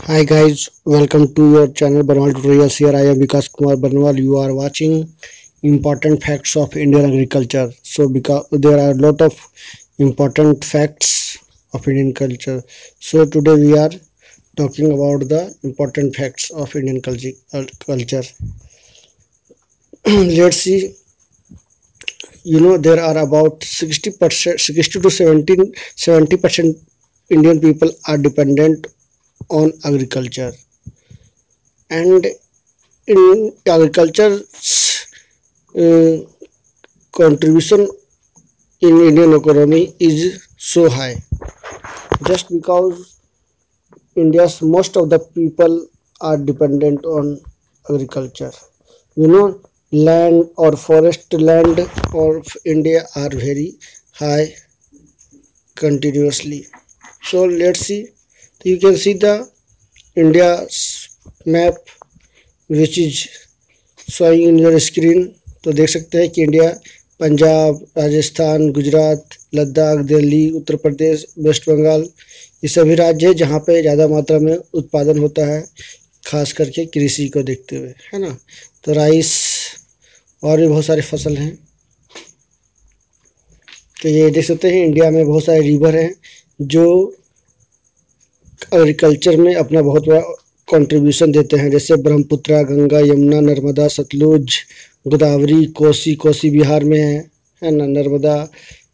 Hi guys, welcome to your channel Barnwal Tutorials. Here I am Vikas Kumar Barnwal. You are watching important facts of Indian agriculture. So because there are a lot of important facts of Indian culture. So today we are talking about the important facts of Indian culture. Let's see. There are about 60%, 60 to 70% Indian people are dependent on agriculture, and in agriculture's uh, contribution in Indian economy is so high just because India's most of the people are dependent on agriculture. Land or forest land of India are very high continuously. So let's see. You can see the India's map which is showing in your screen. तो देख सकते हैं कि India Punjab, Rajasthan, Gujarat, Ladakh, Delhi, Uttar Pradesh, waste Bengal ये सभी राज्य हैं जहाँ पे ज़्यादा मात्रा में उत्पादन होता है, खास करके कृषि को देखते हुए, है ना। तो राइस और भी बहुत सारी फसल हैं। तो ये देख सकते हैं इंडिया में बहुत सारे रिवर हैं जो एग्रीकल्चर में अपना बहुत बड़ा कंट्रीब्यूशन देते हैं, जैसे ब्रह्मपुत्र, गंगा, यमुना, नर्मदा, सतलुज, गोदावरी, कोसी बिहार में है ना, नर्मदा,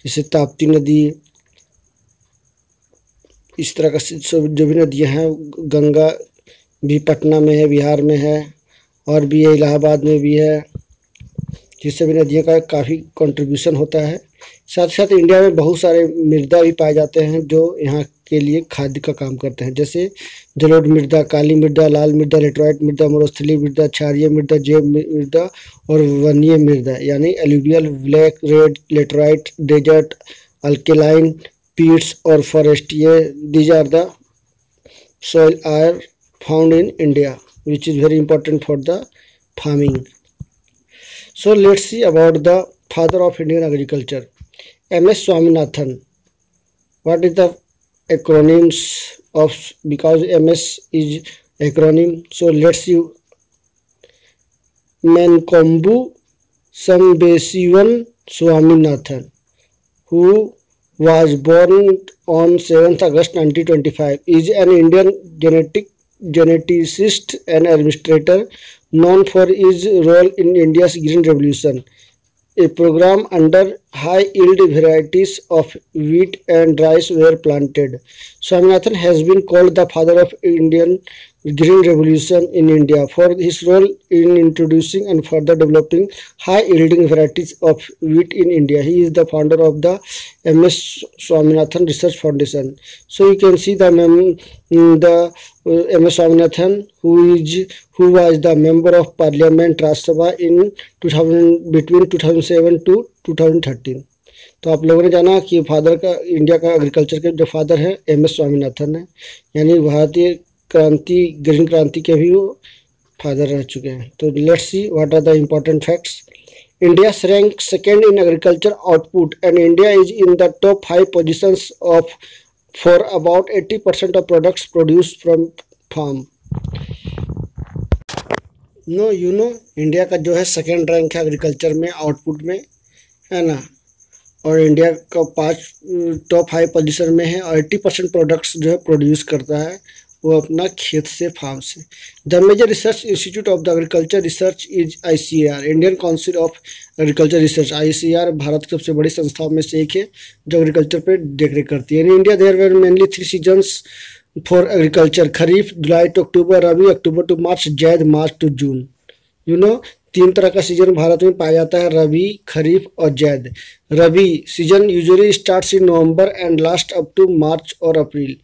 जैसे ताप्ती नदी, इस तरह का जो भी नदियां हैं, गंगा भी पटना में है, बिहार में है, और भी है इलाहाबाद में भी है। जिससे भी नदियों का काफ़ी कंट्रीब्यूशन होता है। साथ साथ इंडिया में बहुत सारे मृदा भी पाए जाते हैं जो यहाँ के लिए खाद्य का काम करते हैं, जैसे जलोढ़ मृदा, काली मृदा, लाल मृदा, लेटराइट मृदा, मरुस्थलीय मृदा, क्षारीय मृदा, जैव मृदा और वनीय मृदा, यानी alluvial, black, red, laterite, desert, alkaline, peats और फॉरेस्ट। ये these are the soil are found in India, which is very important for the farming. So let's see about the father of Indian agriculture, M.S. Swaminathan. What is the acronyms of, because MS is acronym, so let's see. Mankombu Sambesivan Swaminathan, who was born on 7th August 1925, is an Indian geneticist and administrator known for his role in India's Green Revolution, a program under high yield varieties of wheat and rice were planted. Swaminathan has been called the father of Indian Green Revolution in India for his role in introducing and further developing high yielding varieties of wheat in India. He is the founder of the M.S. Swaminathan Research Foundation. So you can see the M.S. Swaminathan, who was the member of Parliament Rajya Sabha in between 2007 to 2013. तो आप लोगों ने जाना कि father का, India का agriculture के जो फादर है M.S. स्वामीनाथन है, यानी भारतीय क्रांति, ग्रीन क्रांति के भी वो फादर रह चुके हैं। तो let's see what are the important facts. India rank second in agriculture output and India is in the top 5 positions of for about 80% of products produce from farm. India का जो है सेकेंड रैंक है agriculture में, output में, है ना, और India का टॉप 5 पोजीशन में है, और 80% प्रोडक्ट्स जो है प्रोड्यूस करता है वो अपना खेत से, फार्म से। The major research institute of the agriculture research is ICAR, Indian council of agriculture research. ICAR Bharat की सबसे बड़ी संस्थाओं में से एक है जो एग्रीकल्चर पे देखरेख करती है। In India there were mainly 3 seasons for agriculture, kharif July to October, rabi October to March, zaid March to June. 3 तरह का सीजन भारत में पाया जाता है, रबी, खरीफ और zaid. Rabi season usually starts in November and last up to March और अप्रैल।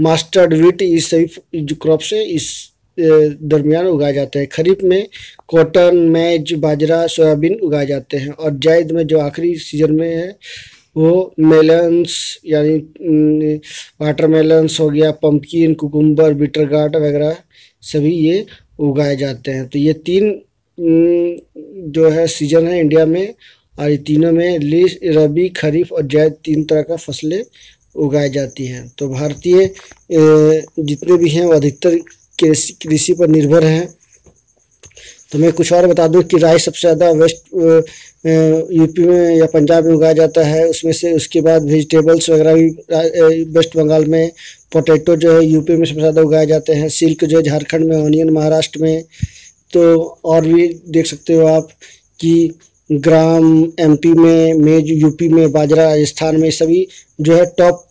मस्टर्ड, व्हीट, ये सभी जो क्रॉप्स है इस दरमियान उगाए जाते हैं। खरीफ में कॉटन, मैज, बाजरा, सोयाबीन उगाए जाते हैं, और जैद में जो आखिरी सीजन में है वो मेलन्स, यानी वाटरमेलन्स हो गया, पम्पकिन, कुकुम्बर, बिटर गार्ड वगैरह सभी ये उगाए जाते हैं। तो ये 3 जो है सीजन है इंडिया में, और ये तीनों में रबी, खरीफ और जैद 3 तरह का फसलें उगाई जाती हैं। तो भारतीय जितने भी हैं वो अधिकतर कृषि पर निर्भर हैं। तो मैं कुछ और बता दूं कि राइस सबसे ज़्यादा यूपी में या पंजाब में उगाया जाता है, उसमें से उसके बाद वेजिटेबल्स वगैरह भी वेस्ट बंगाल में, पोटैटो जो है यूपी में सबसे ज़्यादा उगाए जाते हैं, सिल्क जो है झारखंड में, ऑनियन महाराष्ट्र में। तो और भी देख सकते हो आप कि ग्राम एमपी में, मेज यूपी में, बाजरा राजस्थान में, सभी जो है टॉप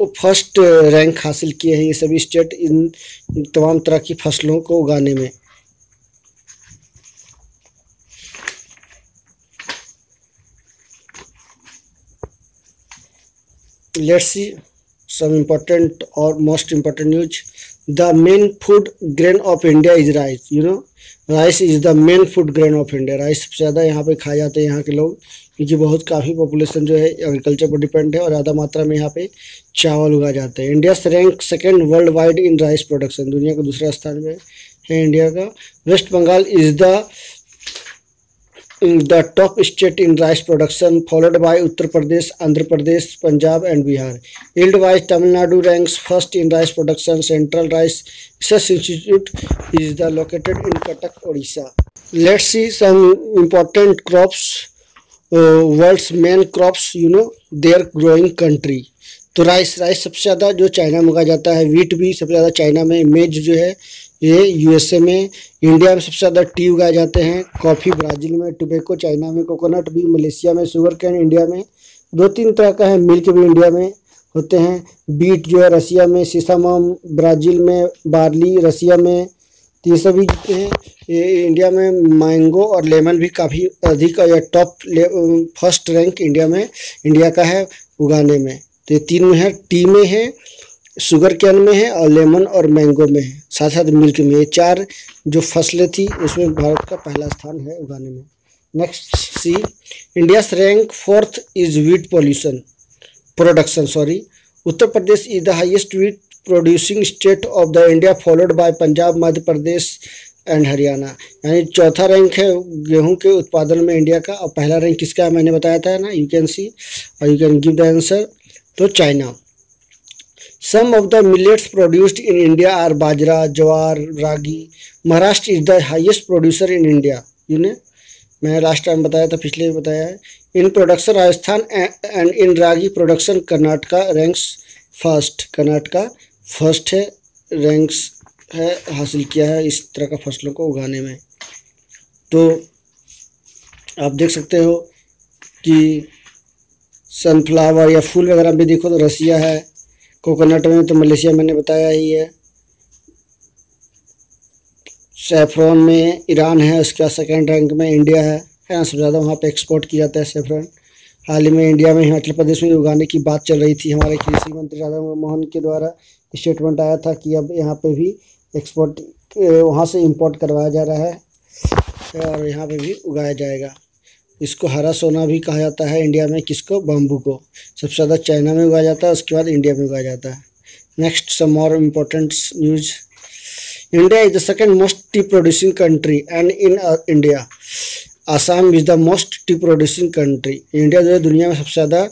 फर्स्ट रैंक हासिल किए हैं ये सभी स्टेट इन तमाम तरह की फसलों को उगाने में। Let's see some important or most important news. The main food grain of India is rice. You know, rice is the main food grain of India. Rice सबसे ज़्यादा यहाँ पे खाए जाते हैं यहाँ के लोग, क्योंकि बहुत काफ़ी पॉपुलेशन जो है एग्रीकल्चर पर डिपेंड है और ज़्यादा मात्रा में यहाँ पे चावल उगाए जाते हैं। India rank second worldwide in rice production, दुनिया का दूसरा स्थान में है इंडिया का। West Bengal is the top state in rice production, followed by Uttar Pradesh, Andhra Pradesh, Punjab and Bihar. Yield-wise, Tamil Nadu ranks first in rice production. Central Rice Research Institute is located in Cuttack, Odisha. Let's see some important crops, world's main crops, their growing country. तो rice सबसे ज़्यादा जो China में उगाया जाता है, wheat भी सबसे ज़्यादा चाइना में, मेज जो है ये यूएसए में, इंडिया में सबसे ज़्यादा टी उगाए जाते हैं, कॉफ़ी ब्राज़ील में, टोबैको चाइना में, कोकोनट भी मलेशिया में, शुगर कैन इंडिया में, 2-3 तरह का है, मिल्क भी इंडिया में होते हैं, बीट जो है रसिया में, सीसामम ब्राज़ील में, बार्ली रसिया में। तो ये सभी हैं ये इंडिया में। मैंगो और लेमन भी काफ़ी अधिक या टॉप फर्स्ट रैंक इंडिया का है उगाने में। तो ये 3 में है, टी में है, शुगर कैन में है और लेमन और मैंगो में है, साथ साथ मिल्क में। ये 4 जो फसलें थी उसमें भारत का पहला स्थान है उगाने में। Next see, India rank 4th is wheat production. Uttar Pradesh is the highest wheat producing state of the India, followed by Punjab, Madhya Pradesh and Haryana. यानी चौथा रैंक है गेहूं के उत्पादन में इंडिया का, और पहला रैंक किसका है मैंने बताया था ना, यू कैन सी और you can give the answer. तो China. Some of the millets produced in India are bajra, jawar, ragi. Maharashtra is the highest producer in India. मैं लास्ट टाइम बताया था, पिछले बताया है। In production Rajasthan and in ragi production Karnataka ranks first. Karnataka first है, ranks है हासिल किया है इस तरह का फसलों को उगाने में। तो आप देख सकते हो कि सनफ्लावर या फूल वगैरह भी देखो तो रसिया है, कोकोनट में तो मलेशिया मैंने बताया ही है, सैफरॉन में ईरान है, उसके बाद सेकेंड रैंक में इंडिया है ना, सबसे ज़्यादा वहाँ पे एक्सपोर्ट किया जाता है सैफरॉन। हाल ही में इंडिया में हिमाचल प्रदेश में उगाने की बात चल रही थी, हमारे कृषि मंत्री राधा मोहन के द्वारा स्टेटमेंट आया था कि अब यहाँ पे भी एक्सपोर्ट वहाँ से इंपोर्ट करवाया जा रहा है और यहाँ पे भी उगाया जाएगा। इसको हरा सोना भी कहा जाता है इंडिया में, किसको, बम्बू को। सबसे ज़्यादा चाइना में उगाया जाता है, उसके बाद इंडिया में उगाया जाता है। नेक्स्ट सम और important news, India is the second most T producing country and in India Assam is the most T producing country. India जो है दुनिया में सबसे ज़्यादा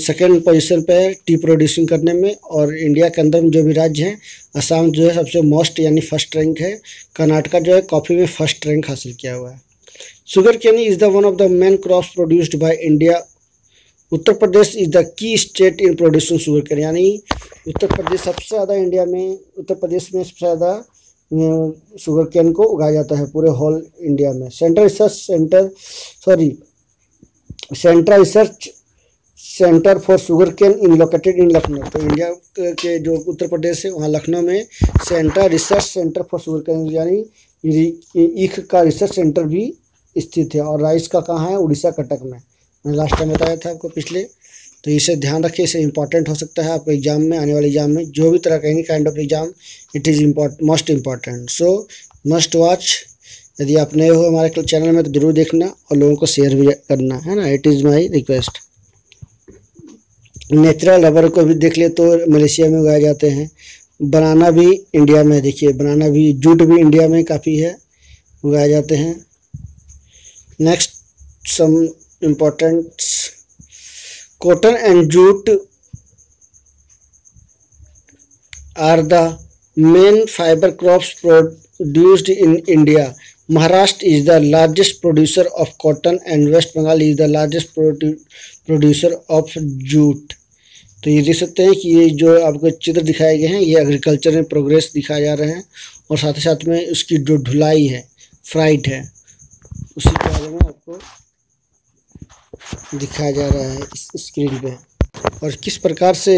सेकेंड पोजीशन पे है टी प्रोड्यूसिंग करने में, और इंडिया के अंदर जो भी राज्य हैं आसाम जो है सबसे मोस्ट यानी फर्स्ट रैंक है, कर्नाटका जो है कॉफ़ी में फर्स्ट रैंक हासिल किया हुआ है। Sugar cane is the one of the main crops produced by India. Uttar Pradesh is the key state in producing sugar cane, यानी उत्तर प्रदेश सबसे ज़्यादा इंडिया में, उत्तर प्रदेश में सबसे ज़्यादा शुगर कैन को उगाया जाता है पूरे होल इंडिया में। Central research centre for sugar can in located in Lucknow. तो इंडिया के जो उत्तर प्रदेश है वहाँ लखनऊ में central research centre for sugar cane यानी ईख का रिसर्च सेंटर भी स्थित है। और राइस का कहाँ है, उड़ीसा कटक में, मैंने लास्ट टाइम बताया था आपको पिछले। तो इसे ध्यान रखिए, इसे इंपॉर्टेंट हो सकता है आपको एग्जाम में, आने वाले एग्जाम में, जो भी तरह का any kind of exam, it is most important, so must watch. यदि आप नए हो हमारे चैनल में तो जरूर देखना और लोगों को शेयर भी करना है ना, it is my request. Natural rubber को भी देख ले तो मलेशिया में उगाए जाते हैं, बनाना भी इंडिया में, देखिए बनाना भी, जूट भी इंडिया में काफ़ी है, उगाए जाते हैं। Next some important, cotton and jute are the main fiber crops produced in India. Maharashtra is the largest producer of cotton and West Bengal is the largest producer of jute. तो ये देख सकते हैं कि ये जो आपको चित्र दिखाए गए हैं ये एग्रीकल्चर में प्रोग्रेस दिखाए जा रहे हैं और साथ ही साथ में उसकी जो ढुलाई है, फ्राइट है, उसी के बारे में आपको दिखाया जा रहा है इस स्क्रीन पे। और किस प्रकार से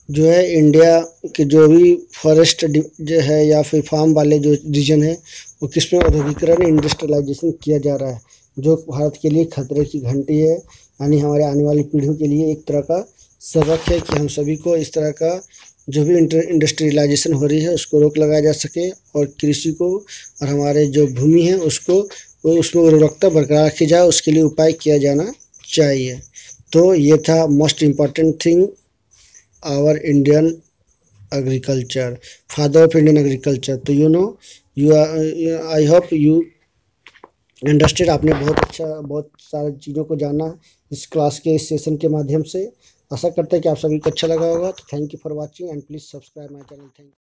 जो है इंडिया के जो भी फॉरेस्ट जो है या फिर फार्म वाले जो रीजन है वो किस में औद्योगिकरण इंडस्ट्रियलाइजेशन किया जा रहा है, जो भारत के लिए खतरे की घंटी है, यानी हमारे आने वाली पीढ़ियों के लिए एक तरह का सबक है कि हम सभी को इस तरह का जो भी इंडस्ट्रियलाइजेशन हो रही है उसको रोक लगाया जा सके और कृषि को और हमारे जो भूमि है उसको उसमें उर्वरकता बरकरार रखी जाए, उसके लिए उपाय किया जाना चाहिए। तो ये था most important thing our Indian agriculture, father of Indian agriculture. तो you I hope you understand, आपने बहुत सारी चीज़ों को जाना इस क्लास के इस सेशन के माध्यम से। आशा करते हैं कि आप सभी को अच्छा लगा होगा। तो thank you for watching and please subscribe my channel. Thank you.